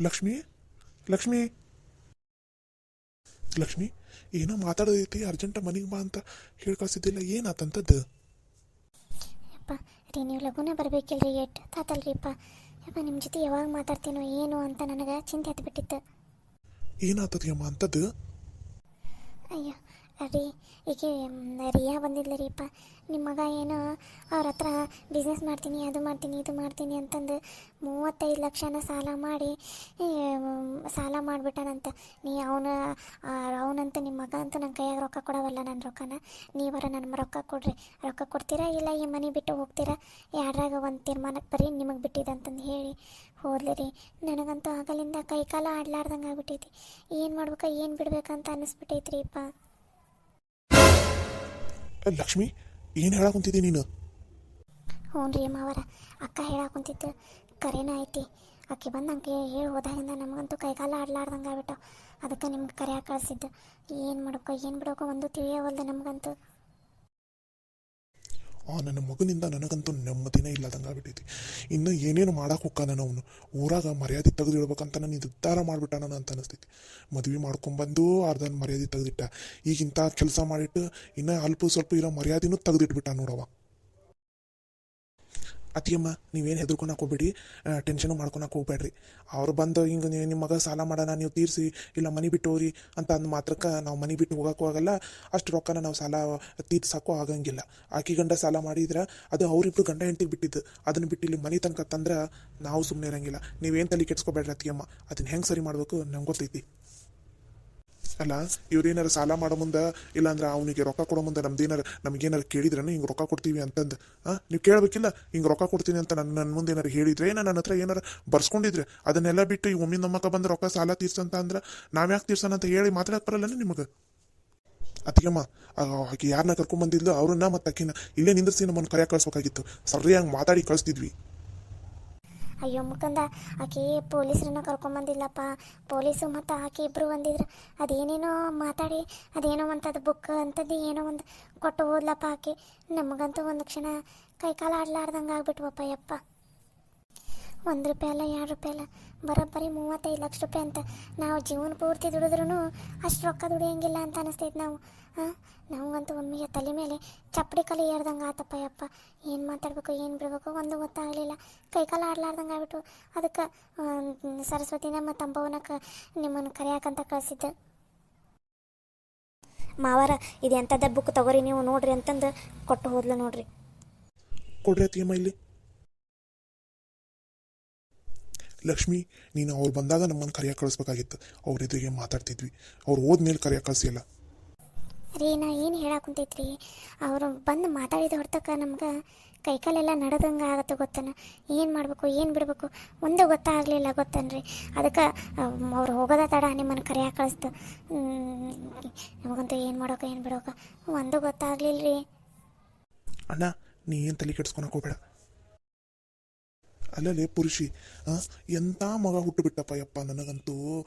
ಲಕ್ಷ್ಮಿ ಲಕ್ಷ್ಮಿ ಲಕ್ಷ್ಮಿ ಏನೋ ಮಾತಾಡೋದೈತಿ ಅರ್ಜೆಂಟ ಮನೆಗೆ ಬಾ ಅಂತ ಹೇಳಿ ಕಳ್ಸಿದ್ದಿಲ್ಲ ಏನಾತಂತದ್ದು. ಯಪ್ಪ ರೀ ನೀವು ಲಘುನ ಬರಬೇಕಿಲ್ರಿ ಎಟ್ ತಾತಲ್ರಿಪ್ಪ. ಯಪ್ಪ ನಿಮ್ಮ ಜೊತೆ ಯಾವಾಗ ಮಾತಾಡ್ತೀನೋ ಏನು ಅಂತ ನನಗೆ ಚಿಂತೆ ಹತ್ಬಿಟ್ಟಿತ್ತು. ಏನಾತದಮ್ಮ ಅಂತದ್ದು. ಅಯ್ಯೋ ರೀ ಈಗ ರಿಯಾ ಬಂದಿದ್ಲ ರೀಪ್ಪ. ನಿಮ್ಮ ಮಗ ಏನು ಅವ್ರ ಹತ್ರ ಬಿಸ್ನೆಸ್ ಮಾಡ್ತೀನಿ ಅದು ಮಾಡ್ತೀನಿ ಇದು ಮಾಡ್ತೀನಿ ಅಂತಂದು 35 ಲಕ್ಷನ ಸಾಲ ಮಾಡಿಬಿಟ್ಟಾನಂತ. ಅವನಂತೂ ನಿಮ್ಮ ಮಗ ಅಂತೂ ನನ್ನ ಕೈಯಾಗ ರೊಕ್ಕ ಕೊಡವಲ್ಲ. ನನ್ನ ರೊಕ್ಕನ ನೀವರ ನನ್ನ ರೊಕ್ಕ ಕೊಡ್ರಿ. ರೊಕ್ಕ ಕೊಡ್ತೀರಾ ಇಲ್ಲ ಈ ಮನೆ ಬಿಟ್ಟು ಹೋಗ್ತೀರಾ, ಯಾರಾಗ ಒಂದು ತೀರ್ಮಾನಕ್ಕೆ ಬರ್ರಿ, ನಿಮಗೆ ಬಿಟ್ಟಿದಂತಂದು ಹೇಳಿ ಹೋದ್ಲಿ ರೀ. ನನಗಂತೂ ಆಗಲಿಂದ ಕೈಕಾಲ ಆಡ್ಲಾರ್ದಂಗೆ ಆಗ್ಬಿಟ್ಟೈತಿ. ಏನು ಮಾಡ್ಬೇಕು ಏನು ಬಿಡ್ಬೇಕಂತ ಅನ್ನಿಸ್ಬಿಟ್ಟೈತ್ರಿ ಅಪ್ಪ. ಲಕ್ಷ್ಮಿ ಏನು ಹೇಳಕುಂತಿದ್ದಿ ನೀನು. ಹ್ಞೂ ರೀ ಮಾವರ, ಅಕ್ಕ ಹೇಳಾಕುಂತಿದ್ದು ಕರೆನ ಐತಿ. ಅಕ್ಕಿ ಬಂದು ನಂಗೆ ಹೇಳಿ ಹೋದಾಗಿಂದ ನಮಗಂತೂ ಕೈಕಾಲ ಆಡ್ಲಾರ್ದಂಗೆ ಆಗ್ಬಿಟ್ಟು ಅದಕ್ಕೆ ನಿಮ್ಗೆ ಕರೆ ಕಳಿಸಿದ್ದು. ಏನು ಮಾಡ್ಬೇಕು ಏನು ಬಿಡೋಕೆ ಒಂದು ತಿಳಿಯೋವಲ್ದು ನಮಗಂತೂ. ನನ್ನ ಮಗನಿಂದ ನನಗಂತೂ ನೆಮ್ಮದಿನೇ ಇಲ್ಲದಂಗೆ ಆಗ್ಬಿಟ್ಟೈತಿ. ಇನ್ನು ಏನೇನು ಮಾಡಕ್ಕೆ ಹೋಗ್ಕಾನ ಅವನು ಊರಾಗ ಮರ್ಯಾದೆ ತೆಗೆದಿಡ್ಬೇಕಂತ ನಾನು ನಿರ್ಧಾರ ಮಾಡಿಬಿಟ್ಟ ನಾನು ಅಂತ ಅನಿಸ್ತೈತಿ. ಮದುವೆ ಮಾಡ್ಕೊಂಬಂದು ಅರ್ಧ ಮರ್ಯಾದೆ ತೆಗೆದಿಟ್ಟ. ಈಗ ಇಂಥ ಕೆಲಸ ಮಾಡಿಟ್ಟು ಇನ್ನೂ ಅಲ್ಪ ಸ್ವಲ್ಪ ಇರೋ ಮರ್ಯಾದೆನೂ ತೆಗೆದಿಟ್ಬಿಟ್ಟ ನೋಡವ. ಅತಿಯಮ್ಮ ನೀವೇನು ಹೆದರ್ಕೊಳಕ್ಕೆ ಹೋಗ್ಬೇಡಿ, ಟೆನ್ಷನು ಮಾಡ್ಕೊಳಕ್ಕೆ ಹೋಗ್ಬೇಡ್ರಿ. ಅವ್ರು ಬಂದು ಹಿಂಗೆ ನಿಮ್ಮ ಮಗ ಸಾಲ ಮಾಡೋಣ ನೀವು ತೀರಿಸಿ ಇಲ್ಲ ಮನೆ ಬಿಟ್ಟು ಹೋಗ್ರಿ ಅಂತ ಅಂದ ಮಾತ್ರಕ್ಕೆ ನಾವು ಮನೆ ಬಿಟ್ಟು ಹೋಗೋಕ್ಕೂ ಆಗಲ್ಲ, ಅಷ್ಟು ರೊಕ್ಕನ ನಾವು ಸಾಲ ತೀರ್ಸೋಕ್ಕೂ ಆಗಂಗಿಲ್ಲ. ಆಕಿ ಗಂಡ ಸಾಲ ಮಾಡಿದ್ರೆ ಅದು ಅವರಿಬ್ರು ಗಂಡ ಹೆಂಡತಿಗೆ ಬಿಟ್ಟಿದ್ದು, ಅದನ್ನು ಬಿಟ್ಟು ಇಲ್ಲಿ ಮನೆ ತನಕ ತಂದ್ರೆ ನಾವು ಸುಮ್ಮನೆ ಇರೋಂಗಿಲ್ಲ. ನೀವೇನು ತಲೆ ಕೆಡ್ಸ್ಕೊಬೇಡ್ರಿ ಅತಿಯಮ್ಮ, ಅದನ್ನು ಹೆಂಗೆ ಸರಿ ಮಾಡಬೇಕು ನಂಗೆ ಗೊತ್ತೈತಿ. ಅಲ್ಲ ಇವ್ರೇನಾರು ಸಾಲ ಮಾಡೋ ಮುಂದೆ ಇಲ್ಲಾಂದ್ರೆ ಅವನಿಗೆ ರೊಕ್ಕ ಕೊಡೋ ಮುಂದೆ ನಮಗೇನಾರು ಕೇಳಿದ್ರನ ಹಿಂಗೆ ರೊಕ್ಕ ಕೊಡ್ತೀವಿ ಅಂತಂದು ನೀವು ಕೇಳಬೇಕಿಲ್ಲ. ಹಿಂಗೆ ರೊಕ್ಕ ಕೊಡ್ತೀನಿ ಅಂತ ನನ್ನ ಮುಂದೆ ಏನಾರು ಹೇಳಿದ್ರೆ ನನ್ನ ಹತ್ರ ಏನಾರು ಬರ್ಸ್ಕೊಂಡಿದ್ರೆ ಅದನ್ನೆಲ್ಲ ಬಿಟ್ಟು ಈ ಒಮ್ಮೆ ನಮ್ಮಕ್ಕ ಬಂದು ರೊಕ್ಕ ಸಾಲ ತೀರ್ಸಂತ ಅಂದ್ರೆ ನಾವ್ಯಾಕೆ ತೀರ್ಸೋಣ ಅಂತ ಹೇಳಿ ಮಾತಾಡಕ್ಕೆ ಬರಲ್ಲ ನಿಮಗೆ. ಅತಿಗಮ್ಮ ಆಕೆ ಯಾರನ್ನ ಕರ್ಕೊಂಡ್ಬಂದಿದ್ಲು ಅವ್ರನ್ನ ಮತ್ತು ಅಕ್ಕಿನ ಇಲ್ಲೇ ನಿಂದಿಸಿ ನಮ್ಮನ್ನು ಕರೆಯ ಕಳಿಸ್ಬೇಕಾಗಿತ್ತು. ಸರಿಯಾಗಿ ಮಾತಾಡಿ ಕಳಿಸ್ತಿದ್ವಿ. ಅಯ್ಯೋ ಮುಖಂದ, ಆಕೆ ಪೊಲೀಸರನ್ನ ಕರ್ಕೊಂಬಂದಿಲ್ಲಪ್ಪ. ಪೊಲೀಸು ಮತ್ತು ಆಕೆ ಇಬ್ಬರು ಬಂದಿದ್ರು. ಅದೇನೇನೋ ಮಾತಾಡಿ ಅದೇನೋ ಅದು ಬುಕ್ ಅಂಥದ್ದು ಏನೋ ಒಂದು ಕೊಟ್ಟು ಹೋದ್ಲಪ್ಪ ಆಕೆ. ನಮಗಂತೂ ಒಂದು ಕ್ಷಣ ಕೈಕಾಲ ಆಡ್ಲಾರ್ದಂಗೆ ಆಗ್ಬಿಟ್ವಪ್ಪ ಯಪ್ಪ. 1 ರೂಪಾಯಿ ಅಲ್ಲ 2 ರೂಪಾಯಿ ಅಲ್ಲ, ಬರೋಬ್ಬರಿ 35 ಲಕ್ಷ ರೂಪಾಯಿ ಅಂತ. ನಾವು ಜೀವನ ಪೂರ್ತಿ ದುಡಿದ್ರೂ ಅಷ್ಟು ರೊಕ್ಕ ದುಡಿಯೋಂಗಿಲ್ಲ ಅಂತ ಅನಿಸ್ತೈತೆ ನಾವು. ನಮಗಂತೂ ಒಮ್ಮೆಗೆ ತಲೆ ಮೇಲೆ ಚಪ್ಪಡಿ ಕಲಿ ಏರ್ದಂಗೆ ಆತಪ್ಪ ಯಪ್ಪ. ಏನು ಮಾತಾಡ್ಬೇಕು ಏನು ಬಿಡಬೇಕು ಒಂದು ಗೊತ್ತಾಗಲಿಲ್ಲ. ಕೈಕಾಲ ಆಡ್ಲಾರ್ದಂಗೆ ಆಗ್ಬಿಟ್ಟು ಅದಕ್ಕೆ ಸರಸ್ವತಿನ ಮತ್ತು ಅಂಬವನಕ್ಕೆ ನಿಮ್ಮನ್ನು ಕರೆಯಾಕಂತ ಕಳಿಸಿದ್ದೆ. ಮಾವಾರ ಇದು ಎಂಥದ್ದು ಬುಕ್ ತಗೋರಿ ನೀವು ನೋಡ್ರಿ ಅಂತಂದು ಕೊಟ್ಟು ಹೋದ್ಲು ನೋಡ್ರಿ. ಕೊಡ್ರಿ ಅತಿಯಮ್ಮ ಇಲ್ಲಿ. ಲಕ್ಷ್ಮಿ ನೀನು ಅವ್ರು ಬಂದಾಗ ನಮ್ಮನ್ನು ಕರೆಯ ಕಳಿಸ್ಬೇಕಾಗಿತ್ತು. ಅವ್ರ ಎದುರಿಗೆ ಮಾತಾಡ್ತಿದ್ವಿ, ಅವ್ರು ಹೋದ್ಮೇಲೆ ಕರೆಯ ಕಳಿಸಿಲ್ಲ ರೀ. ನಾ ಏನು ಹೇಳಾಕುಂತೈತ್ರಿ, ಅವರು ಬಂದು ಮಾತಾಡಿದ ಹೊರತಕ್ಕ ನಮ್ಗೆ ಕೈಕಾಲೆಲ್ಲ ನಡೆದಂಗೆ ಆಗತ್ತೆ ಗೊತ್ತನ. ಏನು ಮಾಡಬೇಕು ಏನು ಬಿಡಬೇಕು ಒಂದು ಗೊತ್ತಾಗಲಿಲ್ಲ ಗೊತ್ತನ್ರಿ. ಅದಕ್ಕೆ ಅವ್ರು ಹೋಗೋದ ತಡ ನಿಮ್ಮನ್ನು ಕರೆಯಾಕೆ ಕಳಿಸ್ತು. ನಮಗಂತೂ ಏನು ಮಾಡೋಕೆ ಏನು ಬಿಡೋಕೆ ಒಂದು ಗೊತ್ತಾಗ್ಲಿಲ್ಲ ರೀ. ಅಣ್ಣ ನೀ ಏನು ತಲೆ ಕೆಡ್ಸ್ಕೊಳಕ್ಕೆ ಹೋಗ್ಬೇಡ. ಅಲ್ಲಲ್ಲೇ ಪುರುಷಿ ಎಂಥ ಮಗ ಹುಟ್ಟುಬಿಟ್ಟಪ್ಪ ಯಪ್ಪ. ನನಗಂತೂ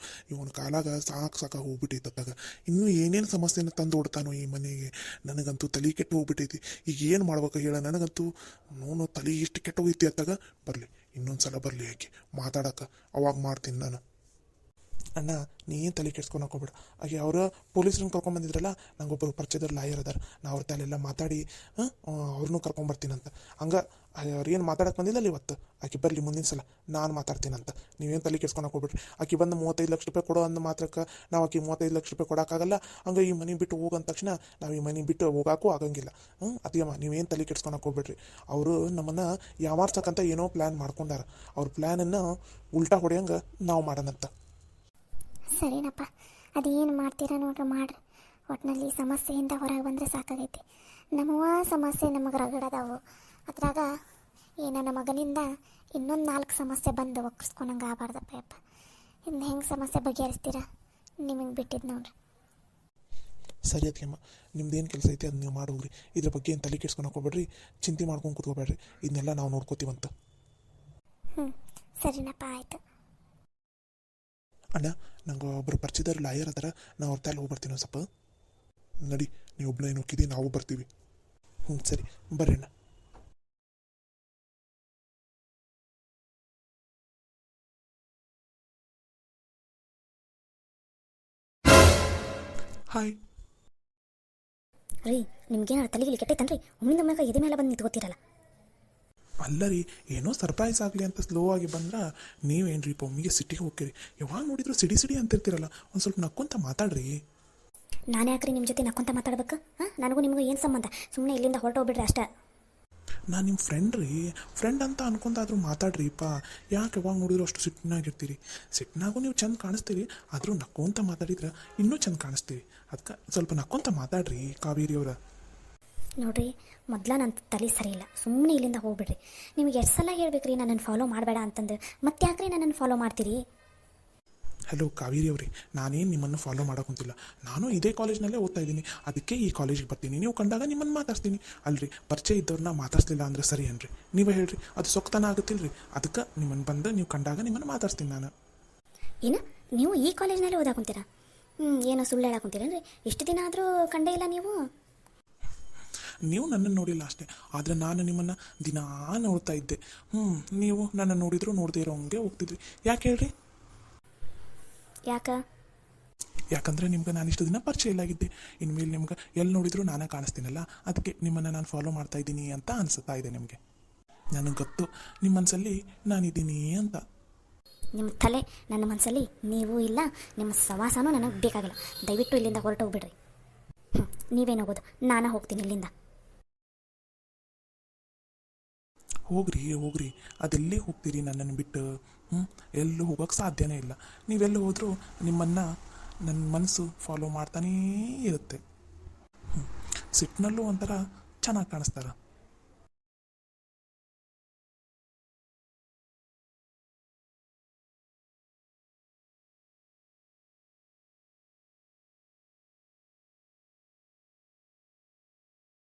ಇವನ ಕಾಲಾಗ ಸಾಕಾಗಿ ಹೋಗ್ಬಿಟ್ಟೈತತ್ತಾಗ ಇನ್ನೂ ಏನೇನು ಸಮಸ್ಯೆನ ತಂದು ಹೊಡ್ತಾನೋ ಈ ಮನೆಗೆ. ನನಗಂತೂ ತಲೆ ಕೆಟ್ಟು ಹೋಗ್ಬಿಟ್ಟೈತಿ. ಈಗ ಏನು ಮಾಡ್ಬೇಕು ಹೇಳ. ನನಗಂತೂ ನೋನು ತಲೆ ಇಷ್ಟು ಕೆಟ್ಟು ಹೋಗೈತಿ ಅತ್ತಾಗ. ಬರಲಿ ಇನ್ನೊಂದು ಸಲ ಬರಲಿ ಯಾಕೆ ಮಾತಾಡಕ್ಕೆ, ಅವಾಗ ಮಾಡ್ತೀನಿ ನಾನು. ಅಣ್ಣ ನೀ ಏನು ತಲೆ ಕೆಡ್ಸ್ಕೊಳಕ್ಕೆ ಹೋಗ್ಬೇಡ. ಹಾಗೆ ಅವರು ಪೊಲೀಸ್ರನ್ನ ಕರ್ಕೊಂಬಂದಿದ್ರಲ್ಲ, ನಂಗೊಬ್ಬರು ಪರಿಚಯದವ್ರು ಲಾಯರ್ ಅದಾರ. ನಾ ಅವ್ರ ತಲೆಲ್ಲ ಮಾತಾಡಿ ಅವ್ರನ್ನೂ ಕರ್ಕೊಂಬರ್ತೀನಂತ. ಹಂಗೆ ಅವ್ರು ಏನು ಮಾತಾಡಕ್ಕೆ ಬಂದಿಲ್ಲಲ್ಲ ಇವತ್ತು, ಆಕೆ ಬರಲಿ ಮುಂದಿನ ಸಲ ನಾನು ಮಾತಾಡ್ತೀನಂತ. ನೀವೇನು ತಲೆ ಕೆಡ್ಸ್ಕೊಳಕ್ಕೆ ಹೋಗ್ಬಿಡ್ರಿ. ಆಕೆ ಬಂದು 35 ಲಕ್ಷ ರೂಪಾಯಿ ಕೊಡೋ ಅಂದ ಮಾತ್ರಕ್ಕೆ ನಾವು ಆಕೆ 35 ಲಕ್ಷ ರೂಪಾಯಿ ಕೊಡೋಕ್ಕಾಗಲ್ಲ. ಹಂಗೆ ಈ ಮನೆ ಬಿಟ್ಟು ಹೋಗಂದ ತಕ್ಷಣ ನಾವು ಈ ಮನೆ ಬಿಟ್ಟು ಹೋಗೋಕ್ಕೂ ಆಗಂಗಿಲ್ಲ. ಅತಿಯಮ್ಮ ನೀವೇನು ತಲೆ ಕೆಡ್ಸ್ಕೊಳಕ್ಕೆ ಹೋಗ್ಬೇಡ್ರಿ. ಅವರು ನಮ್ಮನ್ನು ಯಾವಾರ್ಸಕ್ಕಂತ ಏನೋ ಪ್ಲ್ಯಾನ್ ಮಾಡ್ಕೊಂಡಾರ. ಅವ್ರ ಪ್ಲ್ಯಾನನ್ನು ಉಲ್ಟಾ ಹೊಡೆಯಂಗೆ ನಾವು ಮಾಡೋಣಂತ. ಸರಿನಪ್ಪ, ಅದೇನು ಮಾಡ್ತೀರಾ ನೋಡ್ರಿ ಮಾಡ್ರಿ. ಒಟ್ಟಿನಲ್ಲಿ ಸಮಸ್ಯೆಯಿಂದ ಹೊರಗೆ ಬಂದರೆ ಸಾಕಾಗೈತಿ. ನಮ್ಮವ ಸಮಸ್ಯೆ ನಮಗೆ ರಗಡದಾವು. ಅದ್ರಾಗ ನನ್ನ ಮಗನಿಂದ ಇನ್ನೊಂದು 4 ಸಮಸ್ಯೆ ಬಂದು ಒಕ್ಕರ್ಸ್ಕೊಂಡಂಗೆ ಆಗಬಾರ್ದಪ್ಪ ಯಪ್ಪ. ಇನ್ನು ಹೆಂಗೆ ಸಮಸ್ಯೆ ಬಗೆಹರಿಸ್ತೀರಾ ನಿಮಗೆ ಬಿಟ್ಟಿದ್ದು ನೋಡ್ರಿ. ಸರಿ ಅತಿಯಮ್ಮ, ನಿಮ್ದೇನು ಕೆಲಸ ಐತಿ ಅದು ನೀವು ಮಾಡೋಗ್ರಿ. ಇದ್ರ ಬಗ್ಗೆ ಏನು ತಲೆ ಕೆಡ್ಸ್ಕೊಳಕ್ಕೆ ಹೋಗ್ಬೇಡ್ರಿ, ಚಿಂತೆ ಮಾಡ್ಕೊಂಡು ಕೂತ್ಕೋಬೇಡ್ರಿ. ಇದನ್ನೆಲ್ಲ ನಾವು ನೋಡ್ಕೋತೀವಂತ. ಸರಿನಪ್ಪ ಆಯಿತು. ಅಣ್ಣ ನಂಗೆ ಒಬ್ಬರು ಪರಿಚಯದವ್ರು ಲಾಯರ್ ಅದಾರ, ನಾವು ಅವ್ರ ತಾಲಿ ಹೋಗ್ಬರ್ತೀನಿ ಒಂದು ಸ್ವಲ್ಪ. ನಡಿ ನೀವು ಒಬ್ಬನೇ ಏನು ಹೋಗಿದ್ದೀವಿ, ನಾವು ಬರ್ತೀವಿ. ಸರಿ ಬರ್ರಿ ಅಣ್ಣ. ಹಾಯ್. ರೀ ನಿಮ್ಗೇನಾರು ತಲೆಗಿಲಿ ಕೆಟ್ಟೈತನ್ರಿ ಒಮ್ಮಿಂದ ಒಮ್ಮೆಗೆ ಎದೆ ಮೇಲೆ ಬಂದು ನಿಂತ್ಕೋತಿರಲ್ಲ. ಅಲ್ಲ ರೀ, ಏನೋ ಸರ್ಪ್ರೈಸ್ ಆಗಲಿ ಅಂತ ಸ್ಲೋ ಆಗಿ ಬಂದ್ರೆ ನೀವೇನ್ರಿ ಒಮ್ಮಿಗೆ ಸಿಟಿಗೆ ಹೋಗ್ತೀರಿ. ಯಾವಾಗ ನೋಡಿದ್ರು ಸಿಡಿ ಅಂತಿರ್ತೀರಲ್ಲ, ಒಂದು ಸ್ವಲ್ಪ ನಕ್ಕೊಂತ ಮಾತಾಡ್ರಿ. ನಾನು ಯಾಕ್ರಿ ನಿಮ್ಮ ಜೊತೆ ನಕ್ಕೊಂತ ಮಾತಾಡ್ಬೇಕು? ಹಾಂ, ನನಗೂ ನಿಮಗೂ ಏನು ಸಂಬಂಧ? ಸುಮ್ಮನೆ ಇಲ್ಲಿಂದ ಹೊರಟೋಗ್ಬಿಡ್ರಿ ಅಷ್ಟೇ. ನಾನು ನಿಮ್ಮ ಫ್ರೆಂಡ್ ರೀ, ಫ್ರೆಂಡ್ ಅಂತ ಅನ್ಕೊಂತಾದ್ರೂ ಮಾತಾಡ್ರಿಪ್ಪ. ಯಾಕೆ ಯಾವಾಗ ನೋಡಿದ್ರು ಅಷ್ಟು ಸಿಟ್ಟಿನಾಗಿರ್ತೀರಿ? ಸಿಟ್ಟಿನಾಗೂ ನೀವು ಚಂದ ಕಾಣಿಸ್ತೀರಿ, ಆದರೂ ನಕ್ಕೊಂತ ಮಾತಾಡಿದ್ರೆ ಇನ್ನೂ ಚಂದ ಕಾಣಿಸ್ತೀರಿ. ಅದಕ್ಕೆ ಸ್ವಲ್ಪ ನಕ್ಕೊಂತ ಮಾತಾಡ್ರಿ ಕಾವೇರಿಯವರ. ನೋಡ್ರಿ, ಮೊದಲ ನನ್ನ ತಲೆ ಸರಿ ಇಲ್ಲ, ಸುಮ್ಮನೆ ಇಲ್ಲಿಂದ ಹೋಗ್ಬಿಡ್ರಿ. ನಿಮಗೆ ಎಷ್ಟು ಸಲ ಹೇಳ್ಬೇಕ್ರಿ ನನ್ನನ್ನು ಫಾಲೋ ಮಾಡಬೇಡ ಅಂತಂದು, ಮತ್ತೆ ಯಾಕ್ರಿ ನನ್ನನ್ನು ಫಾಲೋ ಮಾಡ್ತೀರಿ? ಹಲೋ ಕಾವೇರಿ ಅವ್ರಿ, ನಾನೇನು ನಿಮ್ಮನ್ನು ಫಾಲೋ ಮಾಡೋಕ್ಕಂತಿಲ್ಲ. ನಾನು ಇದೇ ಕಾಲೇಜ್ನಲ್ಲೇ ಓದ್ತಾ ಇದ್ದೀನಿ, ಅದಕ್ಕೆ ಈ ಕಾಲೇಜಿಗೆ ಬರ್ತೀನಿ. ನೀವು ಕಂಡಾಗ ನಿಮ್ಮನ್ನು ಮಾತಾಡ್ತೀನಿ ಅಲ್ರಿ. ಪರಿಚಯ ಇದ್ದವ್ರನ್ನ ಮಾತಾಡ್ಸ್ಲಿಲ್ಲ ಅಂದರೆ ಸರಿ ಏನ್ರಿ? ನೀವೇ ಹೇಳ್ರಿ, ಅದು ಸೊಕ್ತನ ಆಗುತ್ತಿಲ್ಲ ರೀ. ಅದಕ್ಕೆ ನಿಮ್ಮನ್ನು ಬಂದು ನೀವು ಕಂಡಾಗ ನಿಮ್ಮನ್ನು ಮಾತಾಡ್ಸ್ತೀನಿ ನಾನು. ಏನು, ನೀವು ಈ ಕಾಲೇಜ್ನಲ್ಲೇ ಓದಾಕೊಂತೀರಾ? ಏನೋ ಸುಳ್ಳು ಹೇಳಾಕೊಂತೀರೇನ್ರಿ? ಇಷ್ಟು ದಿನ ಆದರೂ ಕಂಡೇ ಇಲ್ಲ ನೀವು. ನೀವು ನನ್ನನ್ನು ನೋಡಿಲ್ಲ ಅಷ್ಟೇ, ಆದರೆ ನಾನು ನಿಮ್ಮನ್ನು ದಿನಾ ನೋಡ್ತಾ ಇದ್ದೆ. ನೀವು ನನ್ನ ನೋಡಿದ್ರು ನೋಡದೇ ಇರೋ ಹಂಗೆ ಹೋಗ್ತಿದ್ರಿ. ಯಾಕೆ ಹೇಳ್ರಿ? ಯಾಕಂದರೆ ನಿಮ್ಗೆ ನಾನು ಇಷ್ಟು ದಿನ ಪರಿಚಯ ಇಲ್ಲಾಗಿದ್ದೆ. ಇನ್ಮೇಲೆ ನಿಮ್ಗೆ ಎಲ್ಲಿ ನೋಡಿದ್ರು ನಾನೇ ಕಾಣಿಸ್ತೀನಲ್ಲ, ಅದಕ್ಕೆ ನಿಮ್ಮನ್ನು ನಾನು ಫಾಲೋ ಮಾಡ್ತಾ ಇದ್ದೀನಿ ಅಂತ ಅನಿಸ್ತಾ ಇದೆ ನಿಮಗೆ. ನನಗೆ ಗೊತ್ತು ನಿಮ್ಮ ಮನಸ್ಸಲ್ಲಿ ನಾನಿದ್ದೀನಿ ಅಂತ. ನಿಮ್ಮ ತಲೆ ನನ್ನ ಮನಸ್ಸಲ್ಲಿ ನೀವು ಇಲ್ಲ, ನಿಮ್ಮ ಸವಾಸನೂ ನನಗೆ ಬೇಕಾಗಿಲ್ಲ. ದಯವಿಟ್ಟು ಇಲ್ಲಿಂದ ಹೊರಟೋಗ್ಬಿಡ್ರಿ. ನೀವೇನು ಹೋಗೋದು? ನಾನು ಹೋಗ್ತೀನಿ ಇಲ್ಲಿಂದ. ಹೋಗ್ರಿ, ಅದೆಲ್ಲೇ ಹೋಗ್ತೀರಿ ನನ್ನನ್ನು ಬಿಟ್ಟು? ಎಲ್ಲೂ ಹೋಗೋಕ್ಕೆ ಸಾಧ್ಯನೇ ಇಲ್ಲ. ನೀವೆಲ್ಲೂ ಹೋದರೂ ನಿಮ್ಮನ್ನು ನನ್ನ ಮನಸ್ಸು ಫಾಲೋ ಮಾಡ್ತಾನೇ ಇರುತ್ತೆ. ಸಿಟ್ಟಿನಲ್ಲೂ ಒಂಥರ ಚೆನ್ನಾಗಿ ಕಾಣಿಸ್ತಾರೆ.